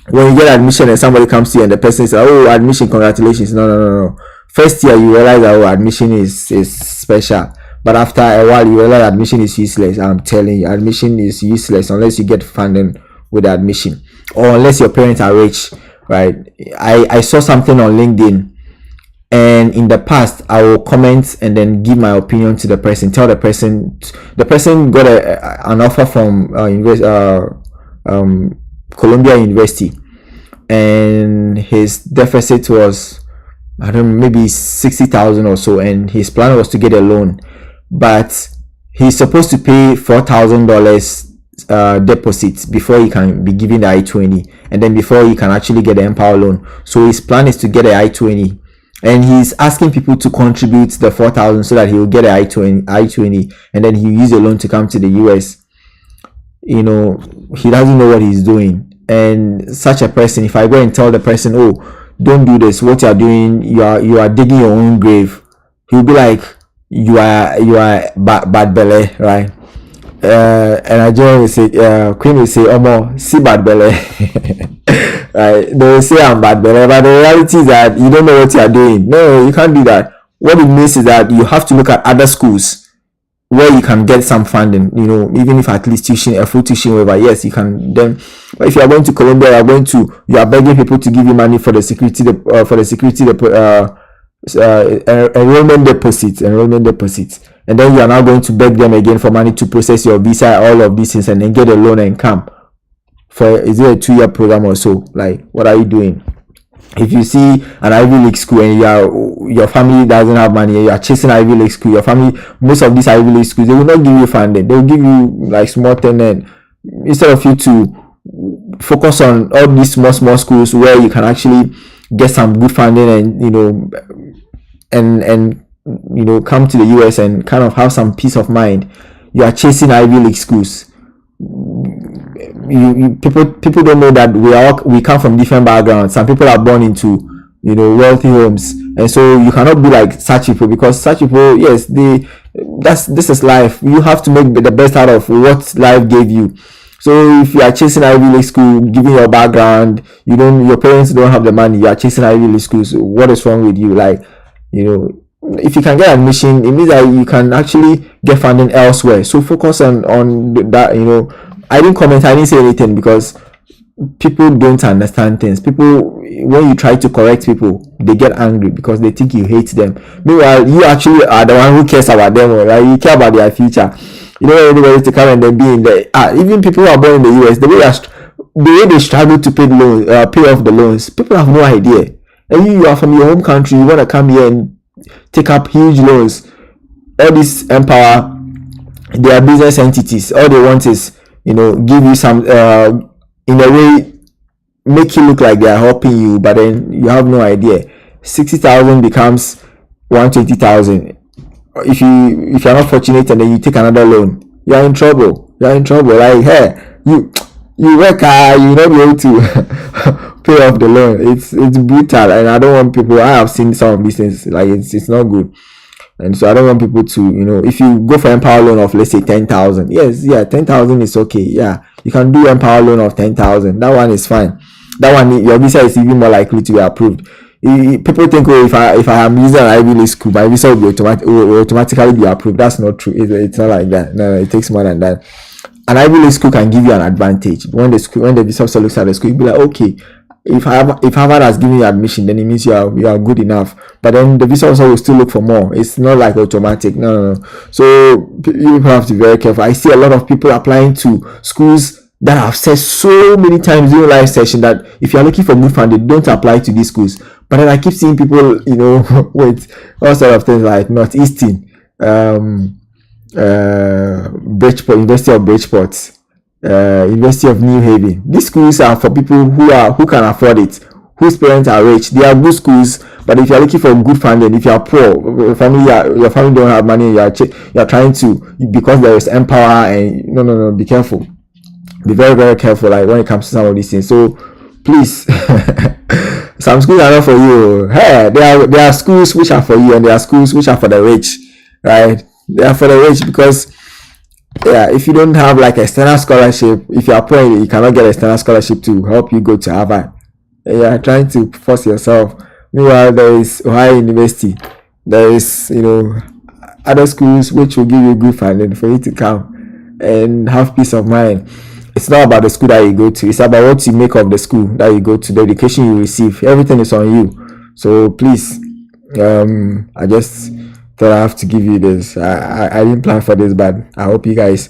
When you get admission and somebody comes to you and the person says, oh, admission, congratulations. No. First year you realize that admission is special, but after a while you realize admission is useless. I'm telling you, admission is useless unless you get funding with admission, or unless your parents are rich, right? I saw something on LinkedIn, and in the past I will comment and then give my opinion to the person, tell the person got an offer from Columbia University, and his deficit was, I don't know, maybe 60,000 or so, and his plan was to get a loan, but he's supposed to pay $4,000 deposit before he can be given the I-20, and then before he can actually get the Empower loan. So his plan is to get the I-20, and he's asking people to contribute the 4,000 so that he will get the I-20, and then he'll use a loan to come to the US. He doesn't know what he's doing. And such a person, if I go and tell the person, oh, don't do this, what you are doing, you are digging your own grave, he'll be like, you are bad belly, right? And Nigerian will say, Queen will say, Omo, see bad belly. Right? They will say I'm bad belly, but the reality is that you don't know what you are doing. No, you can't do that. What it means is that you have to look at other schools where you can get some funding, even if at least tuition, a full tuition waiver, yes, you can then. But if you are going to Colombia, you are begging people to give you money for the security, enrollment deposit, and then you are now going to beg them again for money to process your visa, all of these things, and then get a loan and come. Is it a 2-year program or so? Like, what are you doing? If you see an Ivy League school and your family doesn't have money, you are chasing Ivy League school, your family, most of these Ivy League schools, they will not give you funding. They will give you like small thing, and instead of you to focus on all these small schools where you can actually get some good funding and come to the US and kind of have some peace of mind, you are chasing Ivy League schools. People don't know that we come from different backgrounds. Some people are born into wealthy homes, and so you cannot be like such people, because such people, yes, this is life. You have to make the best out of what life gave you. So if you are chasing Ivy League school, given your background, your parents don't have the money, you are chasing Ivy League schools, what is wrong with you? Like, if you can get admission, it means that you can actually get funding elsewhere. So focus on that. I didn't comment, I didn't say anything, because people don't understand things. People, when you try to correct people, they get angry because they think you hate them. Meanwhile, you actually are the one who cares about them, right? You care about their future. You don't want anybody to come and then be in the even people who are born in the US, the way they struggle to pay off the loans, people have no idea. And you are from your home country, you want to come here and take up huge loans. All this Empower, they are business entities. All they want is give you some in a way, make you look like they are helping you, but then you have no idea. 60,000 becomes 120,000. If you're not fortunate and then you take another loan, you are in trouble. Like, hey, you work hard, you not be able to pay off the loan. It's brutal, and I don't want people. I have seen some of these things. Like, it's not good. And so I don't want people to, if you go for Empower loan of, let's say, 10,000, 10,000 is okay. Yeah, you can do Empower loan of 10,000. That one is fine. That one, your visa is even more likely to be approved. People think, oh, if I am using an Ivy League school, my visa will automatically be approved. That's not true. It's not like that. No, it takes more than that. an Ivy League school can give you an advantage. When the visa officer looks at the school, you'll be like, okay, if Harvard has given you admission, then it means you are good enough. But then the visa officer will still look for more. It's not like automatic. No. So you have to be very careful. I see a lot of people applying to schools that I've said so many times during live session that if you're looking for good funding, don't apply to these schools. But then I keep seeing people, with all sort of things like Northeastern, Bridgeport, University of Bridgeport, University of New Haven. These schools are for people who can afford it, whose parents are rich. They are good schools, but if you're looking for good funding, if you are poor, your family don't have money, you are trying to, because there is Empower, and no, be careful. Be very, very careful, like when it comes to some of these things. So please, some schools are not for you. Hey, there are schools which are for you, and there are schools which are for the rich, right? They are for the rich because, if you don't have like external scholarship, if you are poor, you cannot get external scholarship to help you go to Harvard. You are trying to force yourself. Meanwhile, there is Ohio University. There is, other schools which will give you good funding for you to come and have peace of mind. It's not about the school that you go to. It's about what you make of the school that you go to, the education you receive. Everything is on you. So please, I just thought I have to give you this. I didn't plan for this, but I hope you guys,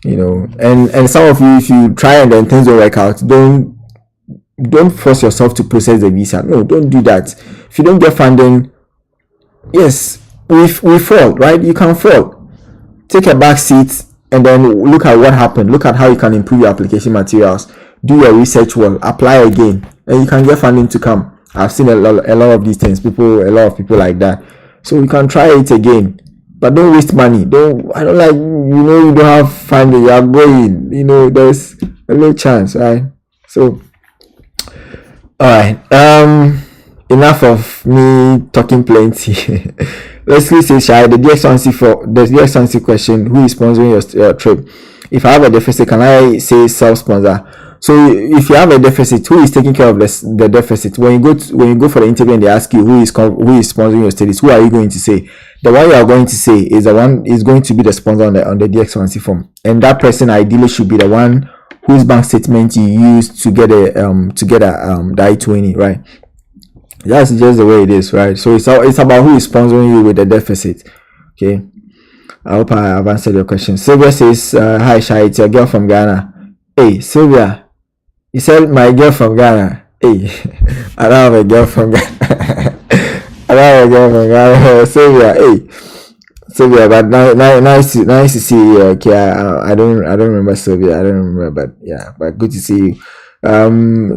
and some of you, if you try and then things don't work out, don't force yourself to process the visa. No, don't do that. If you don't get funding, yes, we fall, right? You can fall. Take a back seat and then look at what happened. Look at how you can improve your application materials. Do your research well. Apply again, and you can get funding to come. I've seen a lot of these things. A lot of people like that. So you can try it again, but don't waste money. I don't like, you don't have funding. You are going. There's a low chance, right? So, all right. Enough of me talking plenty. Let's say, Shai, the DX1C question, who is sponsoring your trip? If I have a deficit, can I say self-sponsor? So if you have a deficit, who is taking care of the deficit? When you go for the interview and they ask you who is sponsoring your studies, who are you going to say? The one you are going to say is the one is going to be the sponsor on the DX1C form, and that person ideally should be the one whose bank statement you use to get the I-20, right? That's just the way it is, right? So it's about who is sponsoring you with the deficit. Okay, I hope I have answered your question. Sylvia says, hi Shai, it's your girl from Ghana. Hey Sylvia, you said my girl from Ghana. Hey, I don't have a girl from Ghana. Sylvia, hey Sylvia, but nice to see you. Okay, I don't remember Sylvia. I don't remember, but yeah, but good to see you.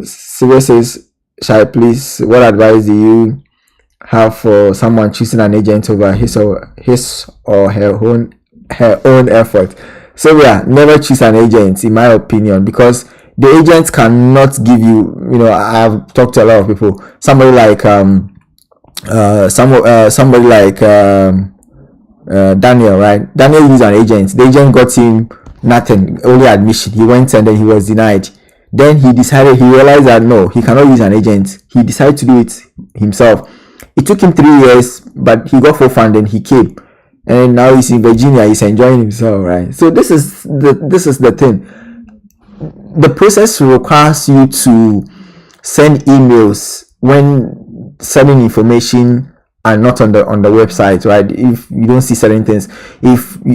Sylvia says, Shai, please, what advice do you have for someone choosing an agent over his or her own effort? Sylvia, never choose an agent, in my opinion, because the agents cannot give you. I've talked to a lot of people. Somebody like Daniel, right? Daniel used an agent. The agent got him nothing, only admission. He went and then he was denied. Then he realized that no, he cannot use an agent. He decided to do it himself. It took him 3 years, but he got full funding. He came, and now he's in Virginia. He's enjoying himself, right? So this is the thing. The process requires you to send emails when sending information are not on the website, right? If you don't see certain things,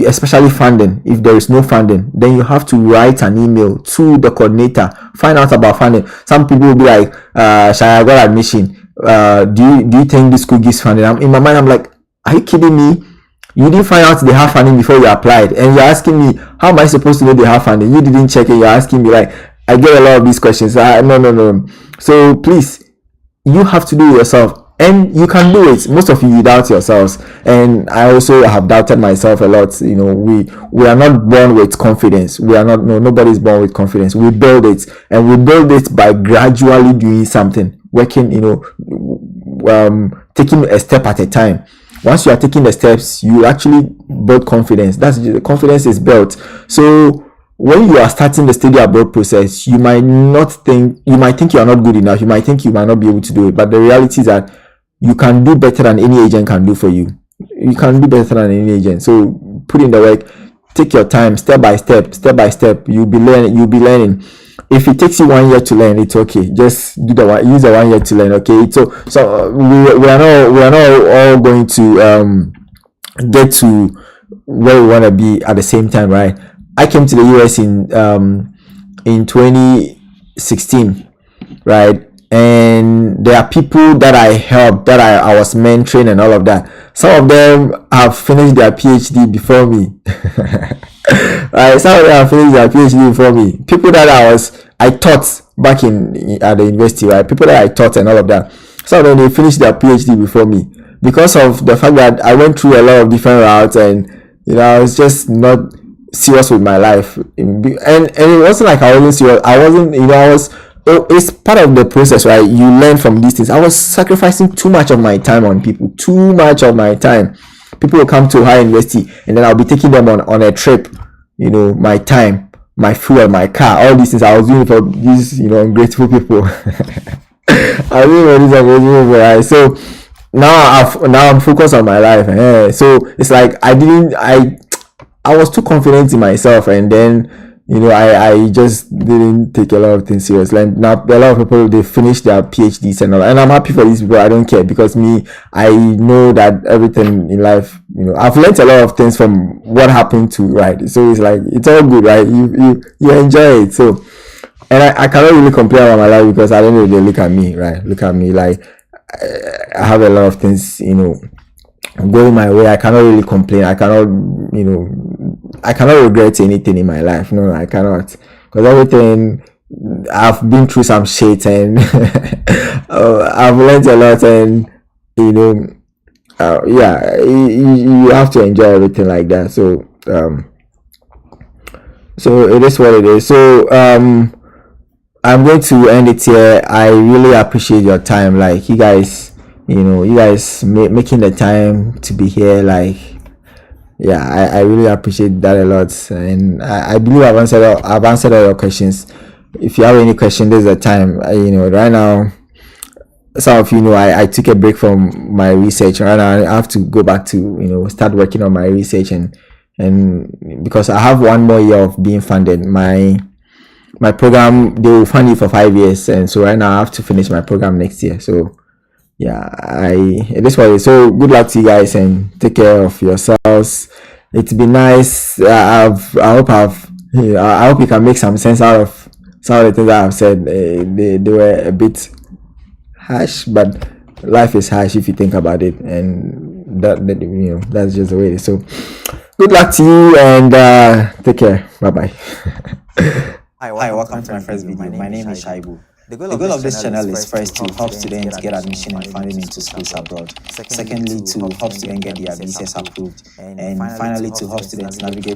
especially funding, if there is no funding, then you have to write an email to the coordinator, find out about funding. Some people will be like, Shai, I got admission. Do you think this school gives funding? In my mind, I'm like, are you kidding me? You didn't find out they have funding before you applied, and you're asking me, how am I supposed to know they have funding? You didn't check it. You're asking me, like, I get a lot of these questions. No. So please, you have to do it yourself. And you can do it. Most of you doubt yourselves, and I also have doubted myself a lot. We are not born with confidence. Nobody's born with confidence. We build it, and we build it by gradually doing something, working. Taking a step at a time. Once you are taking the steps, you actually build confidence. The confidence is built. So when you are starting the study abroad process, you might think you are not good enough. You might think you might not be able to do it, but the reality is that you can do better than any agent can do for you. You can do better than any agent. So put in the work. take your time, step by step. You'll be learning. If it takes you 1 year to learn, it's okay. Just use the 1 year to learn. Okay. So we are not all going to get to where we want to be at the same time, right? I came to the US in 2016, right? And there are people that I helped, that I was mentoring and all of that. Some of them have finished their PhD before me. Right? Some of them have finished their PhD before me. People that I taught back at the university, right? People that I taught and all of that. Some of them, they finished their PhD before me because of the fact that I went through a lot of different routes, and I was just not serious with my life. And it wasn't like I wasn't serious. I wasn't, it's part of the process, right? You learn from these things. I was sacrificing too much of my time on people. Too much of my time. People will come to higher university, and then I'll be taking them on a trip. My time, my fuel, my car, all these things I was doing for these, ungrateful people. I was doing for these ungrateful people, right? So now I'm focused on my life. So it's like I was too confident in myself, and then I just didn't take a lot of things serious. Like now, a lot of people, they finish their PhDs and all, and I'm happy for these people. I don't care, because I know that everything in life, I've learned a lot of things from what happened to, right? So it's like, it's all good, right? You enjoy it. So, and I cannot really complain about my life, because at the end of the day, look at me, right? Look at me, like I have a lot of things, going my way. I cannot really complain. I cannot regret anything in my life. No, I cannot, because everything, I've been through some shit, and I've learned a lot, and you have to enjoy everything like that. So it is what it is. So I'm going to end it here. I really appreciate your time, like you guys making the time to be here. Like, yeah, I really appreciate that a lot, and I believe I've answered all your questions. If you have any question, there's a time. Right now, some of I took a break from my research. Right now, I have to go back to start working on my research, and because I have 1 more year of being funded, my program, they will fund it for 5 years, and so right now I have to finish my program next year. So yeah, it is what it is. So good luck to you guys, and take care of yourselves. It's been nice. I hope you can make some sense out of some of the things that I've said. They were a bit harsh, but life is harsh if you think about it, and that's just the way it is. So good luck to you, and take care. Bye bye. Hi, welcome to my first video. My name is Shaibu. The goal of this channel is first to help students get admission and funding into schools abroad. Secondly, to help students get their visas approved. And finally, to help students navigate